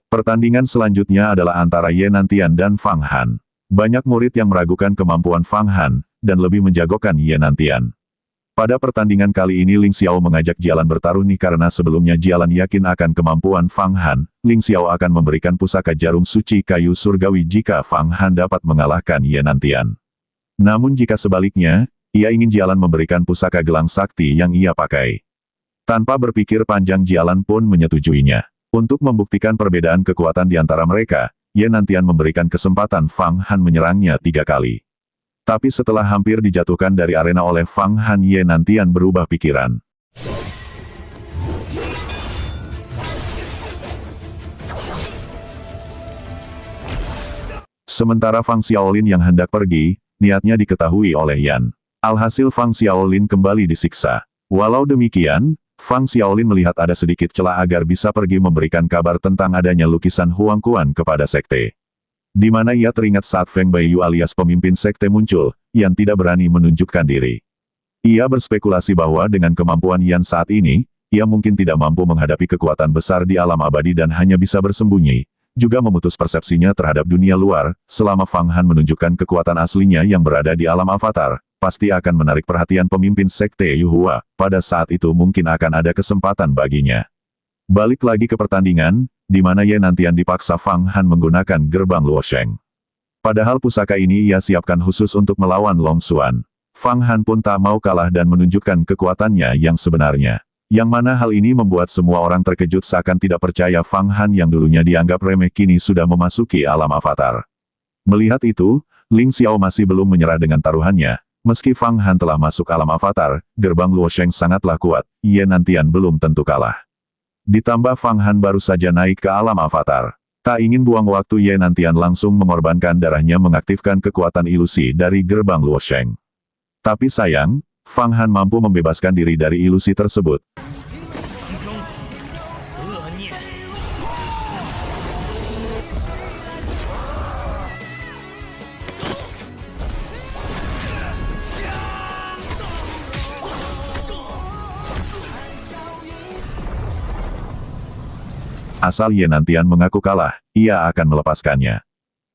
Pertandingan selanjutnya adalah antara Ye Nantian dan Fang Han. Banyak murid yang meragukan kemampuan Fang Han, dan lebih menjagokan Ye Nantian. Pada pertandingan kali ini Ling Xiao mengajak Jialan bertaruh nih karena sebelumnya Jialan yakin akan kemampuan Fang Han. Ling Xiao akan memberikan pusaka jarum suci kayu surgawi jika Fang Han dapat mengalahkan Ye Nantian. Namun jika sebaliknya, ia ingin Jialan memberikan pusaka gelang sakti yang ia pakai. Tanpa berpikir panjang Jialan pun menyetujuinya. Untuk membuktikan perbedaan kekuatan di antara mereka, Ye Nantian memberikan kesempatan Fang Han menyerangnya 3 kali. Tapi setelah hampir dijatuhkan dari arena oleh Fang Han, Ye Nantian berubah pikiran. Sementara Fang Xiaolin yang hendak pergi, niatnya diketahui oleh Yan. Alhasil Fang Xiaolin kembali disiksa. Walau demikian, Fang Xiaolin melihat ada sedikit celah agar bisa pergi memberikan kabar tentang adanya lukisan Huang Kuan kepada sekte. Di mana ia teringat saat Feng Baiyu alias pemimpin sekte muncul, Yan tidak berani menunjukkan diri. Ia berspekulasi bahwa dengan kemampuan Yan saat ini, ia mungkin tidak mampu menghadapi kekuatan besar di alam abadi dan hanya bisa bersembunyi, juga memutus persepsinya terhadap dunia luar. Selama Fang Han menunjukkan kekuatan aslinya yang berada di alam avatar, pasti akan menarik perhatian pemimpin sekte Yuhua. Pada saat itu mungkin akan ada kesempatan baginya. Balik lagi ke pertandingan, di mana Ye Nantian dipaksa Fang Han menggunakan gerbang Luosheng. Padahal pusaka ini ia siapkan khusus untuk melawan Long Xuan. Fang Han pun tak mau kalah dan menunjukkan kekuatannya yang sebenarnya. Yang mana hal ini membuat semua orang terkejut seakan tidak percaya Fang Han yang dulunya dianggap remeh kini sudah memasuki alam avatar. Melihat itu, Ling Xiao masih belum menyerah dengan taruhannya. Meski Fang Han telah masuk alam avatar, gerbang Luosheng sangatlah kuat, Ye Nantian belum tentu kalah. Ditambah Fang Han baru saja naik ke alam avatar. Tak ingin buang waktu, Ye Nantian langsung mengorbankan darahnya mengaktifkan kekuatan ilusi dari gerbang Luosheng. Tapi sayang, Fang Han mampu membebaskan diri dari ilusi tersebut. Asal Ye Nantian mengaku kalah, ia akan melepaskannya.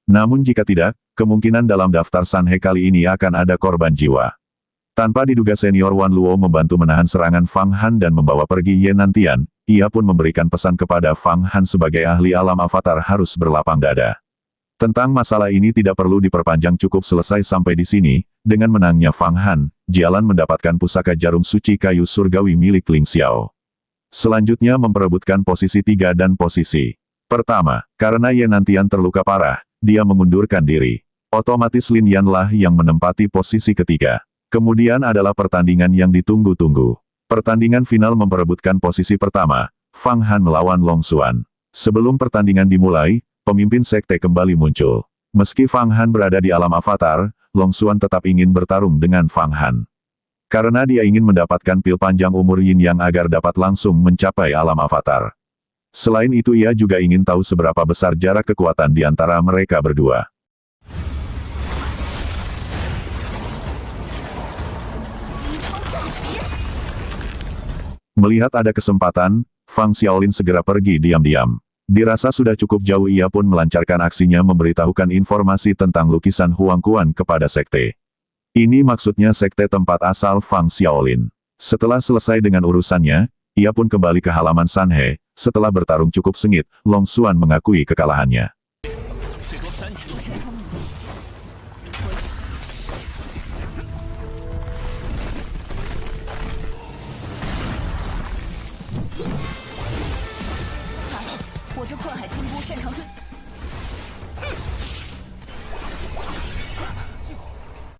Namun jika tidak, kemungkinan dalam daftar Sanhe kali ini akan ada korban jiwa. Tanpa diduga senior Wan Luo membantu menahan serangan Fang Han dan membawa pergi Ye Nantian, ia pun memberikan pesan kepada Fang Han sebagai ahli alam avatar harus berlapang dada. Tentang masalah ini tidak perlu diperpanjang, cukup selesai sampai di sini. Dengan menangnya Fang Han, Jialan mendapatkan pusaka jarum suci kayu surgawi milik Ling Xiao. Selanjutnya memperebutkan posisi 3 dan posisi pertama. Karena Ye Nantian terluka parah, dia mengundurkan diri. Otomatis Lin Yanlah yang menempati posisi ketiga. Kemudian adalah pertandingan yang ditunggu-tunggu. Pertandingan final memperebutkan posisi pertama, Fang Han melawan Long Xuan. Sebelum pertandingan dimulai, pemimpin sekte kembali muncul. Meski Fang Han berada di alam avatar, Long Xuan tetap ingin bertarung dengan Fang Han. Karena dia ingin mendapatkan pil panjang umur Yin Yang agar dapat langsung mencapai alam avatar. Selain itu ia juga ingin tahu seberapa besar jarak kekuatan di antara mereka berdua. Melihat ada kesempatan, Fang Xiaolin segera pergi diam-diam. Dirasa sudah cukup jauh, ia pun melancarkan aksinya memberitahukan informasi tentang lukisan Huang Kuan kepada sekte. Ini maksudnya sekte tempat asal Fang Xiaolin. Setelah selesai dengan urusannya, ia pun kembali ke halaman Sanhe. Setelah bertarung cukup sengit, Long Xuan mengakui kekalahannya.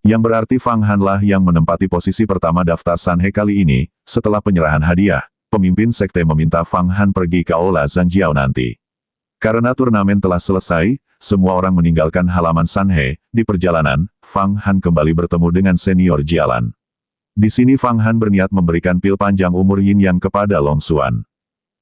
Yang berarti Fang Han-lah yang menempati posisi pertama daftar Sanhe kali ini. Setelah penyerahan hadiah, pemimpin sekte meminta Fang Han pergi ke Aula Zhangjiao nanti. Karena turnamen telah selesai, semua orang meninggalkan halaman Sanhe. Di perjalanan, Fang Han kembali bertemu dengan senior Jialan. Di sini Fang Han berniat memberikan pil panjang umur Yin Yang kepada Long Xuan.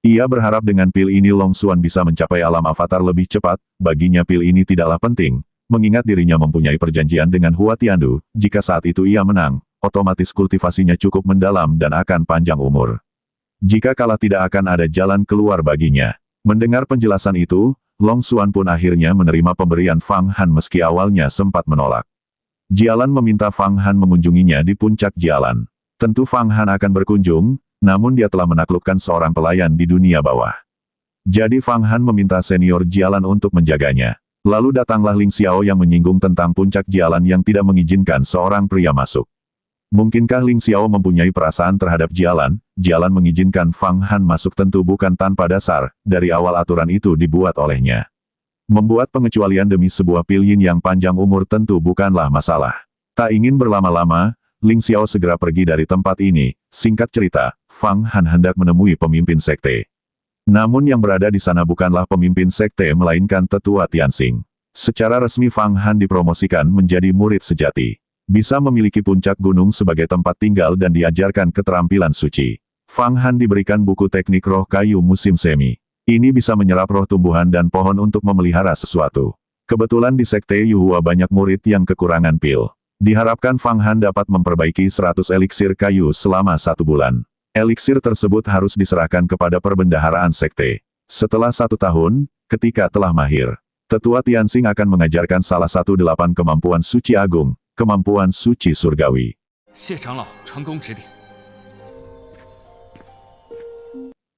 Ia berharap dengan pil ini Long Xuan bisa mencapai alam avatar lebih cepat. Baginya pil ini tidaklah penting, mengingat dirinya mempunyai perjanjian dengan Hua Tiandu. Jika saat itu ia menang, otomatis kultivasinya cukup mendalam dan akan panjang umur. Jika kalah tidak akan ada jalan keluar baginya. Mendengar penjelasan itu, Long Xuan pun akhirnya menerima pemberian Fang Han meski awalnya sempat menolak. Jialan meminta Fang Han mengunjunginya di puncak Jialan. Tentu Fang Han akan berkunjung, namun dia telah menaklukkan seorang pelayan di dunia bawah. Jadi Fang Han meminta senior Jialan untuk menjaganya. Lalu datanglah Ling Xiao yang menyinggung tentang puncak Jialan yang tidak mengizinkan seorang pria masuk. Mungkinkah Ling Xiao mempunyai perasaan terhadap Jialan? Jialan mengizinkan Fang Han masuk tentu bukan tanpa dasar, dari awal aturan itu dibuat olehnya. Membuat pengecualian demi sebuah pil Yin yang panjang umur tentu bukanlah masalah. Tak ingin berlama-lama, Ling Xiao segera pergi dari tempat ini. Singkat cerita, Fang Han hendak menemui pemimpin sekte. Namun yang berada di sana bukanlah pemimpin sekte melainkan tetua Tianxing. Secara resmi Fang Han dipromosikan menjadi murid sejati. bisa memiliki puncak gunung sebagai tempat tinggal dan diajarkan keterampilan suci. Fang Han diberikan buku teknik roh kayu musim semi. Ini bisa menyerap roh tumbuhan dan pohon untuk memelihara sesuatu. Kebetulan di Sekte Yuhua banyak murid yang kekurangan pil. Diharapkan Fang Han dapat memperbaiki 100 eliksir kayu selama 1 bulan. Eliksir tersebut harus diserahkan kepada perbendaharaan sekte. Setelah 1 tahun, ketika telah mahir, Tetua Tianxing akan mengajarkan salah satu 8 kemampuan suci agung, kemampuan suci surgawi.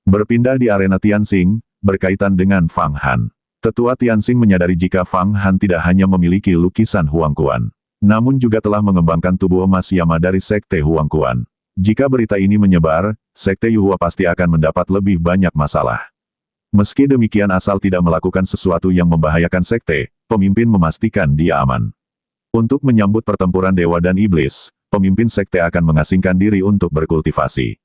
Berpindah di arena Tianxing, berkaitan dengan Fang Han. Tetua Tianxing menyadari jika Fang Han tidak hanya memiliki lukisan Huangquan, namun juga telah mengembangkan tubuh emas Yama dari Sekte Huangquan. Jika berita ini menyebar, Sekte Yuhua pasti akan mendapat lebih banyak masalah. Meski demikian asal tidak melakukan sesuatu yang membahayakan sekte, pemimpin memastikan dia aman. Untuk menyambut pertempuran dewa dan iblis, pemimpin sekte akan mengasingkan diri untuk berkultivasi.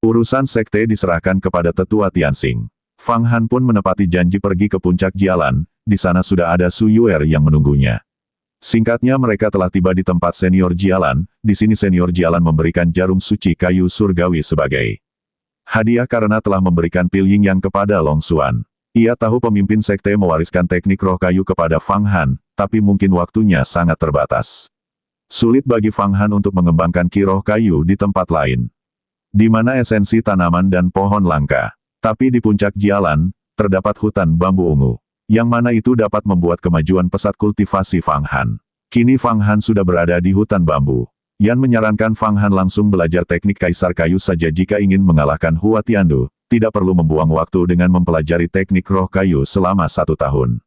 Urusan sekte diserahkan kepada Tetua Tianxing. Fang Han pun menepati janji pergi ke puncak Jialan, di sana sudah ada Su Yuer yang menunggunya. Singkatnya mereka telah tiba di tempat senior Jialan, di sini senior Jialan memberikan jarum suci kayu surgawi sebagai hadiah karena telah memberikan pil Yin Yang kepada Long Xuan. Ia tahu pemimpin sekte mewariskan teknik roh kayu kepada Fang Han, tapi mungkin waktunya sangat terbatas. Sulit bagi Fang Han untuk mengembangkan ki roh kayu di tempat lain, di mana esensi tanaman dan pohon langka. Tapi di puncak Jialan, terdapat hutan bambu ungu, yang mana itu dapat membuat kemajuan pesat kultivasi Fang Han. Kini Fang Han sudah berada di hutan bambu. Yan menyarankan Fang Han langsung belajar teknik kaisar kayu saja jika ingin mengalahkan Hua Tiandu, tidak perlu membuang waktu dengan mempelajari teknik roh kayu selama 1 tahun.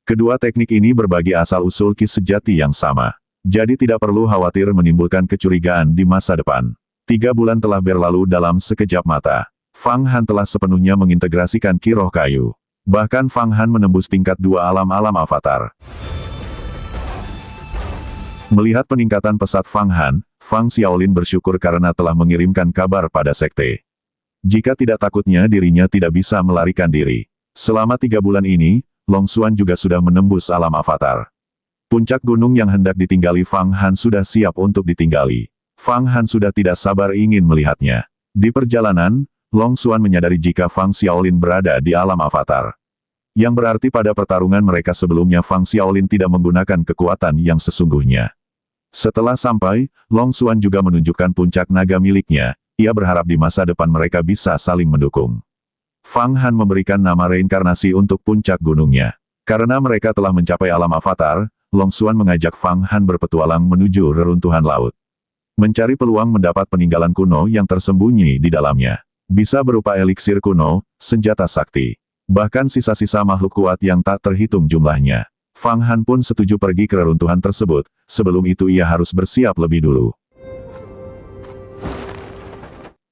Kedua teknik ini berbagi asal-usul ki sejati yang sama. Jadi tidak perlu khawatir menimbulkan kecurigaan di masa depan. 3 bulan telah berlalu dalam sekejap mata. Fang Han telah sepenuhnya mengintegrasikan ki roh kayu. Bahkan Fang Han menembus tingkat 2 alam-alam avatar. Melihat peningkatan pesat Fang Han, Fang Xiaolin bersyukur karena telah mengirimkan kabar pada sekte. Jika tidak takutnya dirinya tidak bisa melarikan diri. Selama 3 bulan ini, Long Xuan juga sudah menembus alam avatar. Puncak gunung yang hendak ditinggali Fang Han sudah siap untuk ditinggali. Fang Han sudah tidak sabar ingin melihatnya. Di perjalanan, Long Xuan menyadari jika Fang Xiaolin berada di alam avatar. Yang berarti pada pertarungan mereka sebelumnya Fang Xiaolin tidak menggunakan kekuatan yang sesungguhnya. Setelah sampai, Long Xuan juga menunjukkan puncak naga miliknya, ia berharap di masa depan mereka bisa saling mendukung. Fang Han memberikan nama reinkarnasi untuk puncak gunungnya. Karena mereka telah mencapai alam avatar, Long Xuan mengajak Fang Han berpetualang menuju reruntuhan laut. Mencari peluang mendapat peninggalan kuno yang tersembunyi di dalamnya. Bisa berupa eliksir kuno, senjata sakti, bahkan sisa-sisa makhluk kuat yang tak terhitung jumlahnya. Fang Han pun setuju pergi ke reruntuhan tersebut, sebelum itu ia harus bersiap lebih dulu.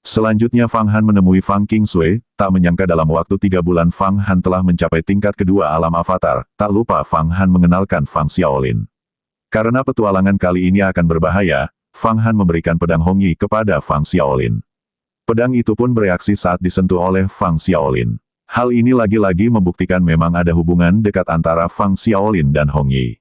Selanjutnya Fang Han menemui Fang Qingsui, tak menyangka dalam waktu 3 bulan Fang Han telah mencapai tingkat kedua alam avatar, tak lupa Fang Han mengenalkan Fang Xiaolin. Karena petualangan kali ini akan berbahaya, Fang Han memberikan pedang Hongyi kepada Fang Xiaolin. Pedang itu pun bereaksi saat disentuh oleh Fang Xiaolin. Hal ini lagi-lagi membuktikan memang ada hubungan dekat antara Fang Xiaolin dan Hongyi.